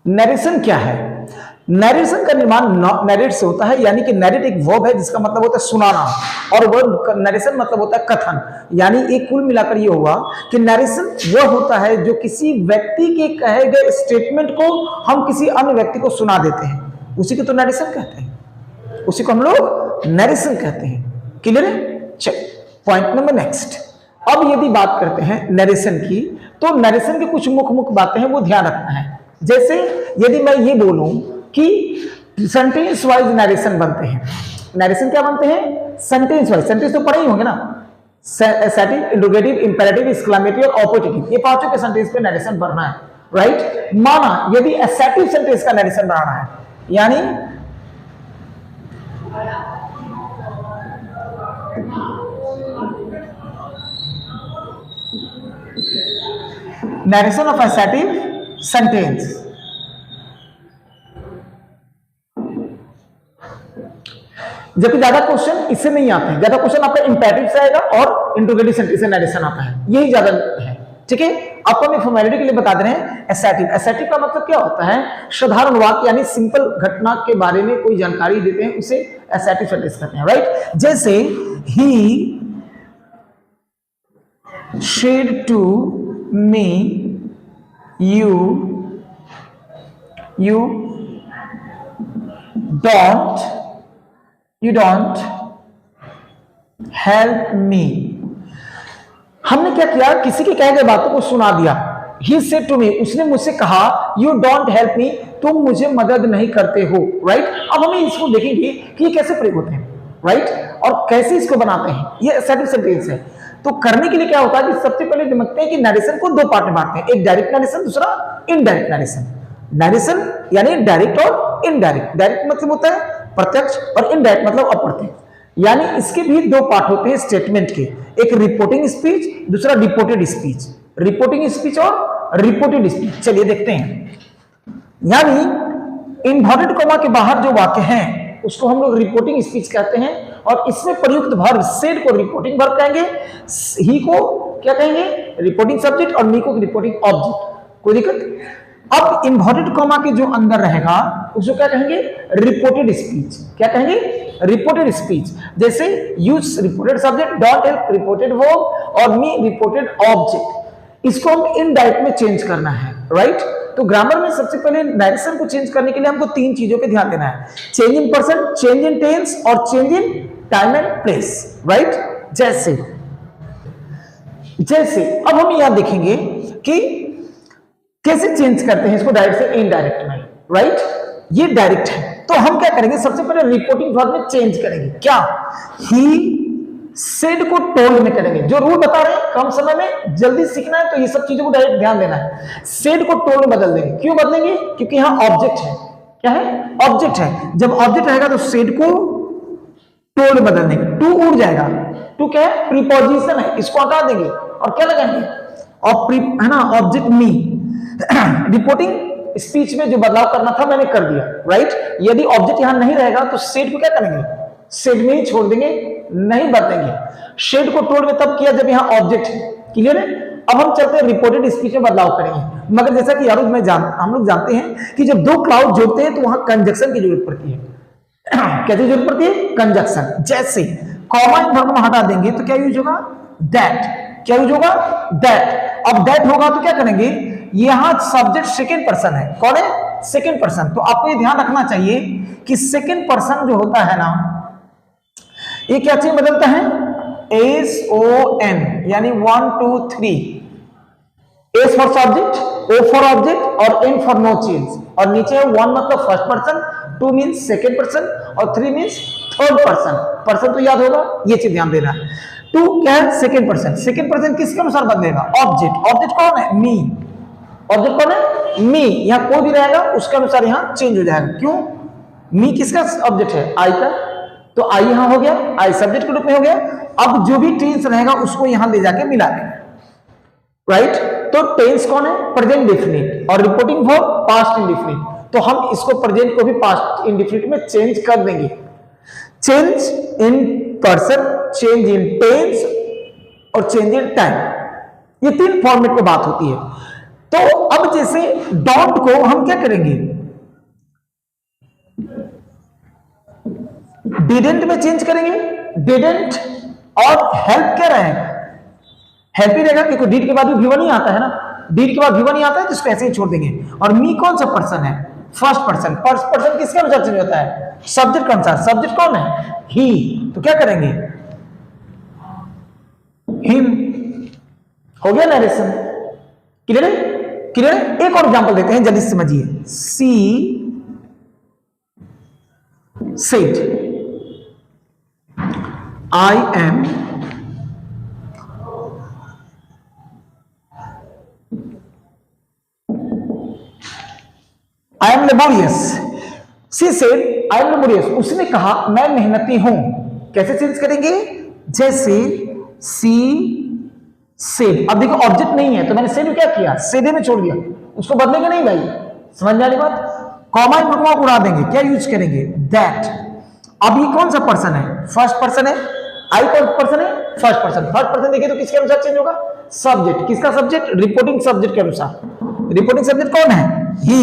Narration क्या है? Narration का निर्माण नरेट से होता है, यानी कि नरेट एक वर्ब है जिसका मतलब होता है सुनाना, और वर्ब नरेशन मतलब होता है कथन। यानी एक कुल मिलाकर ये हुआ कि नरेशन वह होता है जो किसी व्यक्ति के कहे गए स्टेटमेंट को हम किसी अन्य व्यक्ति को सुना देते हैं, उसी को तो नरेशन कहते हैं, उसी को हम लोग नरेशन कहते हैं। क्लियर है? चल पॉइंट नंबर नेक्स्ट। अब यदि बात करते हैं नरेशन की, तो नरेशन की कुछ मुख्य बातें हैं वो ध्यान रखना है। जैसे यदि मैं ये बोलूं कि सेंटेंस वाइज नरेशन बनते हैं, नरेशन क्या बनते हैं? Sentence wise. सेंटेंस तो पढ़े ही होंगे ना, एसेटिव, इंट्रोगेटिव, इंपेरेटिव, एक्सक्लेमेटरी और ऑपोजिटिव, ये पांचों के सेंटेंस पे नरेशन बनना है, राइट। माना यदि एसेटिव सेंटेंस का नरेशन बनाना है, यानी नरेशन ऑफ एसेटिव सेंटेंस, जबकि ज्यादा क्वेश्चन इससे नहीं आते हैं, ज्यादा क्वेश्चन आपका इंपेरेटिव से आएगा और इंट्रोगेटिव सेंटेंस से नरेशन आता है, यही ज्यादा है। ठीक है, आपको हम फॉर्मेलिटी के लिए बता दे रहे हैं एसेटिव। एसेटिव का मतलब क्या होता है? साधारण वाक्य, यानी सिंपल घटना के बारे में कोई जानकारी देते हैं, उसे एसेटिव सेंटेंस कहते हैं, राइट। जैसे ही said to me you don't help me। हमने क्या किया? किसी के कहे गए बातों को सुना दिया। He said to me, उसने मुझसे कहा you don't help me, तुम मुझे मदद नहीं करते हो, राइट। अब हमें इसको देखेंगे कि ये कैसे प्रयोग होते हैं, राइट, और कैसे इसको बनाते हैं। ये एसेटिव सेंटेंस है। तो करने के लिए क्या होता है कि सबसे पहले समझते हैं कि नरेशन को दो पार्ट में बांटते हैं, एक डायरेक्ट नरेशन, दूसरा इनडायरेक्ट नरेशन। नरेशन यानी डायरेक्ट और इनडायरेक्ट। डायरेक्ट मतलब होता है प्रत्यक्ष और इनडायरेक्ट मतलब अप्रत्यक्ष। यानी इसके भी दो पार्ट होते हैं स्टेटमेंट के, एक रिपोर्टिंग स्पीच, दूसरा रिपोर्टेड स्पीच। रिपोर्टिंग स्पीच और रिपोर्टेड स्पीच, चलिए देखते हैं। यानी इन्वर्टेड कॉमा के बाहर जो वाक्य हैं उसको हम लोग रिपोर्टिंग स्पीच कहते हैं, और इसमें प्रयुक्त वर्ब सेड को रिपोर्टिंग वर्ब कहेंगे, ही को क्या कहेंगे? रिपोर्टिंग सब्जेक्ट, और मी को रिपोर्टिंग ऑब्जेक्ट। कोई दिक्कत? अब इन्वर्टेड कॉमा के जो अंदर रहेगा उसको क्या कहेंगे? Reported speech. क्या कहेंगे? Reported speech. जैसे use reported subject, dot help reported verb, और मी रिपोर्टेड ऑब्जेक्ट। इसको हम इनडायरेक्ट में चेंज करना है, राइट। तो ग्रामर में सबसे पहले नरेशन को चेंज करने के लिए हमको तीन चीजों पे ध्यान देना है: change in person, change in tense, और change in time and place, right. जैसे अब हम यहां देखेंगे कि कैसे चेंज करते हैं इसको डायरेक्ट से इनडायरेक्ट में, राइट। ये डायरेक्ट है, तो हम क्या करेंगे? सबसे पहले रिपोर्टिंग वर्ब में चेंज करेंगे। क्या? ही सेड को टोल्ड में करेंगे। जो रूल बता रहे हैं, कम समय में जल्दी सीखना है तो ये सब चीजों को डायरेक्ट ध्यान देना है। सेड को टोल्ड में बदल देंगे। क्यों बदलेंगे? क्योंकि यहां ऑब्जेक्ट है। क्या है? ऑब्जेक्ट है। जब ऑब्जेक्ट रहेगा तो सेड को टोल्ड बदल देंगे। टू उड़ जाएगा। टू क्या है? प्रीपोजिशन है, इसको हटा देंगे और क्या लगाएंगे? और है ना, ऑब्जेक्ट मी। रिपोर्टिंग स्पीच में जो बदलाव करना था मैंने कर दिया, राइट। यदि ऑब्जेक्ट यहां नहीं रहेगा तो सेड को क्या करेंगे? सेड में ही छोड़ देंगे, नहीं बदलेंगे। शेड को टोल्ड में तब किया जब यहां ऑब्जेक्ट है। क्लियर है? अब हम चलते हैं रिपोर्टेड स्पीच में बदलाव करेंगे। मगर जैसा कि यार हम लोग जानते हैं कि जब दो क्लाउड जुड़ते हैं तो वहां कंजक्शन की जरूरत पड़ती है। कैसे जरूरत पड़ती है? कंजक्शन। जैसे कॉमा वर्ब हटा देंगे तो क्या यूज होगा? दैट। क्या यूज होगा? दैट। अब दैट होगा तो क्या करेंगे? यहां सब्जेक्ट सेकेंड पर्सन है। कौन है? Second person. तो आपको ये ध्यान रखना चाहिए कि सेकेंड पर्सन जो होता है ना, ये क्या चीज बदलता है? SON, यानी 1 2 3। S for subject, O for object, और N फॉर नो चेंज। और नीचे 1 मतलब first person, 2 means second person, और 3 मींस थर्ड पर्सन। पर्सन तो याद होगा, ये चीज ध्यान देना। 2 क्या है? Second person. सेकेंड पर्सन किसके अनुसार बदलेगा? ऑब्जेक्ट। ऑब्जेक्ट कौन है? मी। ऑब्जेक्ट कौन है? मी। यहां कोई भी रहेगा उसके अनुसार यहां चेंज हो जाएगा। क्यों? मी किसका ऑब्जेक्ट है? आई का। तो आई यहां हो गया, आई सब्जेक्ट के रूप में हो गया। अब जो भी टेंस रहेगा उसको यहां ले जाके मिला देंगे, राइट। तो टेंस कौन है? प्रेजेंट इंडेफिनिट, और रिपोर्टिंग वर्ब पास्ट इंडेफिनिट। तो हम इसको प्रेजेंट को भी पास्ट इंडेफिनिट में चेंज कर देंगे। Change in person, change in tense, और चेंज इन टाइम। ये तीन फॉर्मेट में बात होती है। तो अब जैसे डोंट को हम क्या करेंगे, डिडंट में चेंज करेंगे। डिडंट और हेल्प क्या रहेगा, हेल्प ही रहेगा, क्योंकि डिड के बाद भी V1 ही आता है ना, डिड के बाद V1 ही आता है, तो इसको ऐसे ही छोड़ देंगे। और मी कौन सा पर्सन है, फर्स्ट पर्सन। फर्स्ट पर्सन किसके अनुसार चेंज होता है, सब्जेक्ट कौन सा, सब्जेक्ट कौन है, ही, तो क्या करेंगे, हिम। हो गया नरेशन, क्लियर है, क्लियर है। एक और एग्जांपल देते हैं, जल्दी समझिए। She said I am laborious. She said I am laborious, उसने कहा मैं मेहनती हूं। कैसे चेंज करेंगे, जैसे सी सेड, अब देखो ऑब्जेक्ट नहीं है तो मैंने सेड क्या किया, सेडे में छोड़ दिया, उसको बदलेंगे नहीं भाई, समझ में आने बात। कॉमा उड़ा देंगे, क्या यूज करेंगे, दैट। अब ये कौन सा पर्सन है, फर्स्ट पर्सन है, आई कौन पर्सन है, फर्स्ट पर्सन। फर्स्ट पर्सन देखिए तो किसके अनुसार चेंज होगा, सब्जेक्ट। किसका सब्जेक्ट, रिपोर्टिंग सब्जेक्ट के अनुसार। रिपोर्टिंग सब्जेक्ट कौन है, ही,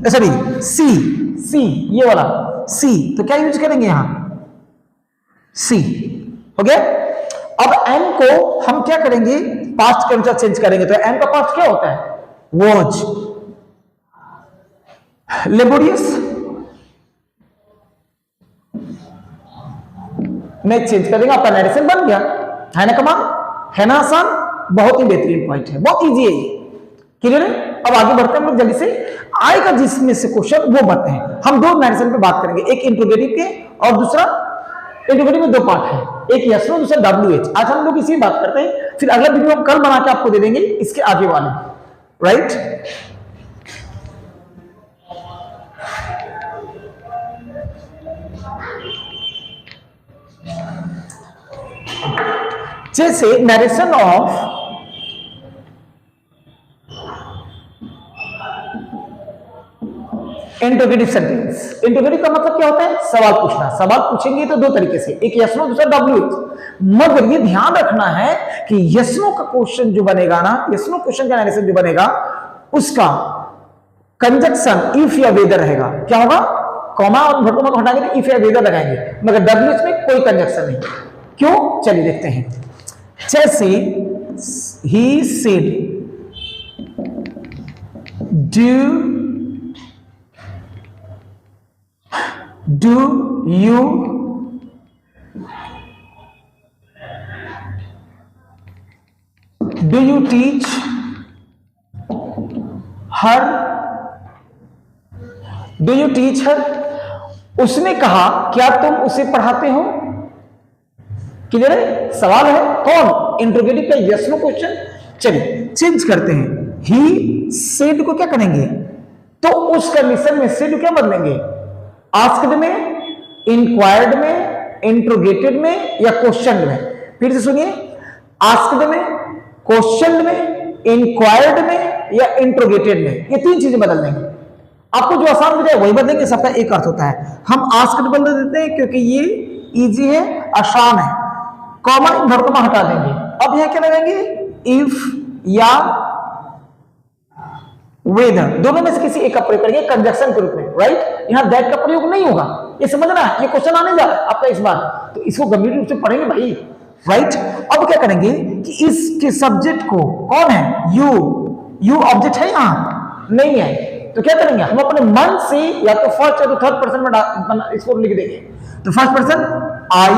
सॉरी सी, सी ये वाला सी, तो क्या यूज करेंगे यहां, सी। हो गया। अब एम को हम क्या करेंगे, पास्ट के अनुसार चेंज करेंगे, तो एम का पास्ट क्या होता है, वॉज। लेबोरियस में चेंज करेंगे, आपका नरेशन बन गया, है ना कमाल, है ना आसान, बहुत ही बेहतरीन पॉइंट है, बहुत इजी है ये, क्लियर है। अब आगे बढ़ते हैं हम लोग जल्दी से, आएगा जिसमें से क्वेश्चन वो बताते हैं। हम दो नरेशन पे बात करेंगे, एक इंट्रोगेटिव के और दूसरा, इंट्रोगेटिव में दो पार्ट है, एक यस नो, दूसरा WH। आज हम लोग इसी बात करते हैं, फिर अगला वीडियो हम कल बना के आपको दे देंगे इसके आगे वाले, राइट। जैसे narration of interrogative sentence. Interrogative का मतलब क्या होता है, सवाल पूछना। सवाल पूछेंगे तो दो तरीके से, एक यस नो, दूसरा WH। मगर ये ध्यान रखना है कि यस नो का क्वेश्चन जो बनेगा ना, यस नो क्वेश्चन का नरेशन जो बनेगा, उसका कंजक्शन इफ या वेदर रहेगा। क्या होगा, कॉमा और भटकोमा को हटाकर इफ या वेदर लगाएंगे, मगर WH में कोई कंजक्शन नहीं। क्यों, चलिए देखते हैं। जैसे he said do you teach her, do you teach her। उसने कहा क्या तुम उसे पढ़ाते हो, क्लियर है, सवाल है, कौन, इंट्रोगेटिव का यस नो क्वेश्चन। चलिए चेंज करते हैं, ही सेड को क्या करेंगे, तो उस कंडीशन में सेड क्या बदलेंगे, आस्क्ड में, इंक्वायर्ड में, इंट्रोगेटेड में या क्वेश्चन में। फिर से सुनिए, आस्क्ड में, क्वेश्चन में, इंक्वायर्ड में या इंट्रोगेटेड में, ये तीन चीजें बदल देंगे। आपको जो आसान हो जाए वही बदलेंगे, सबका एक अर्थ होता है। हम आस्क्ड बदल देते हैं क्योंकि ये इजी है, आसान है, कॉमा भड़कमा हटा देंगे। अब यहां क्या लगाएंगे, इफ या वेदर, दोनों में से किसी एक का प्रयोग करेंगे कंजक्शन के रूप में, राइट। यहां दैट का प्रयोग नहीं होगा, ये समझना है, ये क्वेश्चन आने जा रहा है आपका इस बार, तो इसको गंभीर रूप से पढ़ेंगे भाई, राइट। अब क्या करेंगे कि इसके सब्जेक्ट को कौन है, यू ऑब्जेक्ट है यहां नहीं है, तो क्या करेंगे हम अपने मन से या तो फर्स्ट या तो थर्ड पर्सन में इसको लिख देंगे। तो फर्स्ट पर्सन आई,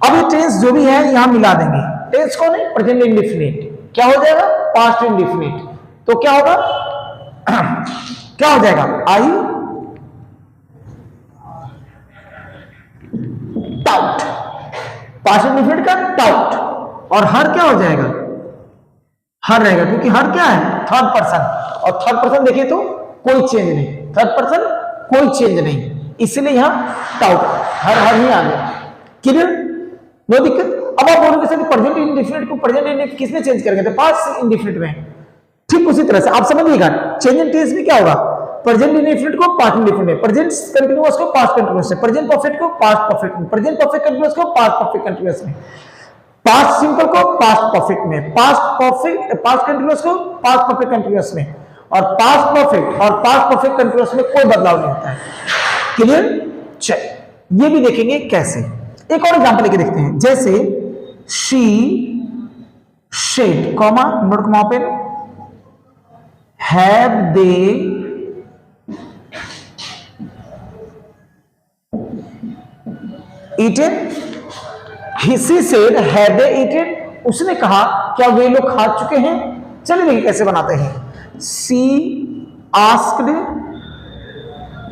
अब ये टेंस जो भी है यहां मिला देंगे। टेंस कौन है, प्रेजेंट इंडेफिनिट, क्या हो जाएगा, पास्ट इंडेफिनिट। तो क्या होगा क्या हो जाएगा, आई टाउट, पास्ट इंडेफिनिट का टाउट, और हर क्या हो जाएगा, हर रहेगा, क्योंकि हर क्या है, थर्ड पर्सन, और थर्ड पर्सन देखिए तो कोई चेंज नहीं, थर्ड पर्सन कोई चेंज नहीं, इसलिए यहां टाउट, हर ही आ गया, क्लियर, नो दिक्कत। अब आप बोलोगे सर प्रेजेंट इंडेफिनिट को प्रेजेंट इंडेफिनिट किसमें चेंज करेंगे, तो पास्ट इंडेफिनिट में। ठीक उसी तरह से आप समझिएगा, चेंज इन टेंस में क्या होगा, प्रेजेंट इंडेफिनिट को पास्ट इंडेफिनिट में, प्रेजेंट कंटीन्यूअस को पास्ट कंटीन्यूअस में, प्रेजेंट परफेक्ट को पास्ट परफेक्ट में, प्रेजेंट परफेक्ट कंटीन्यूअस को पास्ट परफेक्ट कंटीन्यूअस में। पास्ट सिंपल को पास्ट परफेक्ट में, पास्ट कंटिन्यूअस को पास्ट परफेक्ट कंटिन्यूअस में, और पास्ट परफेक्ट और पास्ट परफेक्ट कंटिन्यूअस में कोई बदलाव नहीं होता है। क्लियर? चल ये भी देखेंगे कैसे। एक और एग्जांपल लेके देखते हैं, जैसे she said comma not comma often have they eaten, he said have they eaten, उसने कहा क्या वे लोग खा चुके हैं। चलिए देखिए कैसे बनाते हैं। she asked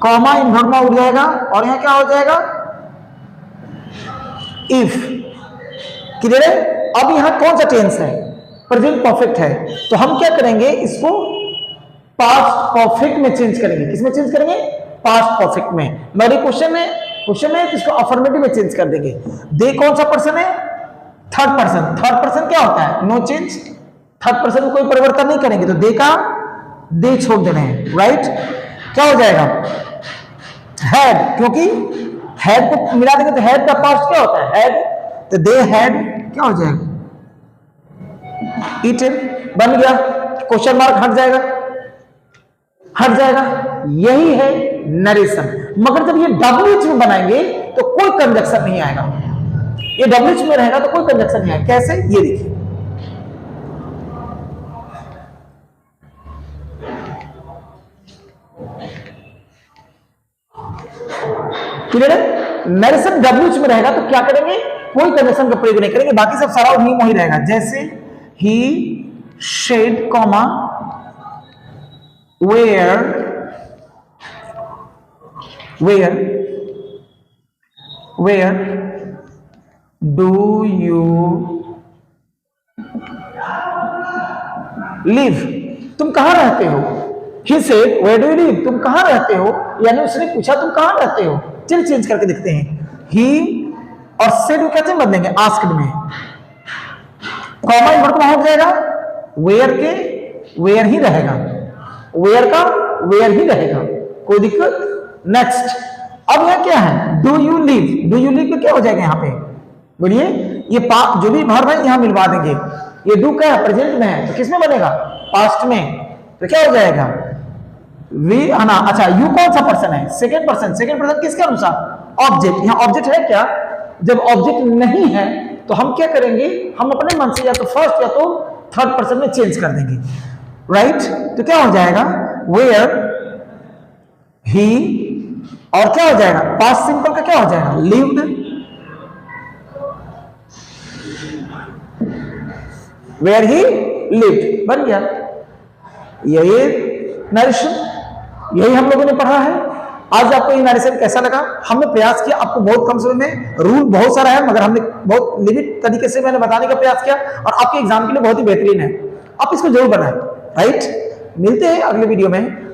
कॉमा इन्वर्ट में उड़ जाएगा और यहां क्या हो जाएगा if। क्लियर है? अब यहां कौन सा टेंस है? प्रेजेंट परफेक्ट है, तो हम क्या करेंगे इसको पास्ट परफेक्ट में चेंज करेंगे। किसमें चेंज करेंगे? पास्ट परफेक्ट में। मेरे क्वेश्चन में इसको अफर्मेटिव में चेंज कर देंगे। दे कौन सा पर्सन है? Third person. थर्ड पर्सन क्या होता है? No change. थर्ड पर्सन में कोई परिवर्तन नहीं करेंगे, तो दे का दे छोड़ देना है। राइट? क्या हो जाएगा? हैड, क्योंकि हैड को मिला देंगे तो हैड का पास्ट क्या होता है? हैड। तो दे हैड क्या हो जाएगा? ईटन। बन गया। क्वेश्चन मार्क हट जाएगा, हट जाएगा। यही है नरेशन। मगर जब ये डब्ल्यूएच में बनाएंगे तो कोई कंजक्शन नहीं आएगा। ये डब्ल्यूएच में रहेगा तो कोई कंजक्शन नहीं आएगा। कैसे? ये देखिए, क्लियर है? नरेशन डब्ल्यूएच में रहेगा तो क्या करेंगे? कोई कंजक्शन का प्रयोग नहीं करेंगे, बाकी सब सारा नियम वही रहेगा। जैसे ही said comma where do you live, तुम कहां रहते हो। He said where do you live, तुम कहां रहते हो, यानी उसने पूछा तुम कहां रहते हो। चल चेंज करके देखते हैं। He और said कैसे बदलेंगे? asked में कॉमा इन्वर्ट हो जाएगा, where के where ही रहेगा, where का where ही रहेगा, कोई दिक्कत। नेक्स्ट, अब यह क्या है? Do you live. Do you live क्या हो जाएगा? यहां पे बोलिए, ये जो भी वर्ब है यहां मिलवा देंगे। ये डू क्या है? प्रेजेंट में है, तो किस में बनेगा? पास्ट में। तो क्या हो जाएगा? वी आना। अच्छा, यू कौन सा पर्सन है? Second person. सेकंड पर्सन किसके अनुसार? ऑब्जेक्ट। यहां ऑब्जेक्ट है क्या? जब ऑब्जेक्ट नहीं है तो हम क्या करेंगे? हम अपने मन से या तो फर्स्ट या तो थर्ड पर्सन में चेंज कर देंगे। राइट? तो क्या हो जाएगा? वेयर ही, और क्या हो जाएगा? पास्ट सिंपल का क्या हो जाएगा? लिव्ड। वेयर ही लिव्ड बन गया। यही नरेशन, यही हम लोगों ने पढ़ा है। आज आपको ये नरेशन कैसा लगा? हमने प्रयास किया, आपको बहुत कम समय में, रूल बहुत सारा है मगर हमने बहुत लिमिट तरीके से मैंने बताने का प्रयास किया और आपके एग्जाम के लिए बहुत ही बेहतरीन है। आप इसको जरूर बनाएं। राइट? मिलते हैं अगले वीडियो में।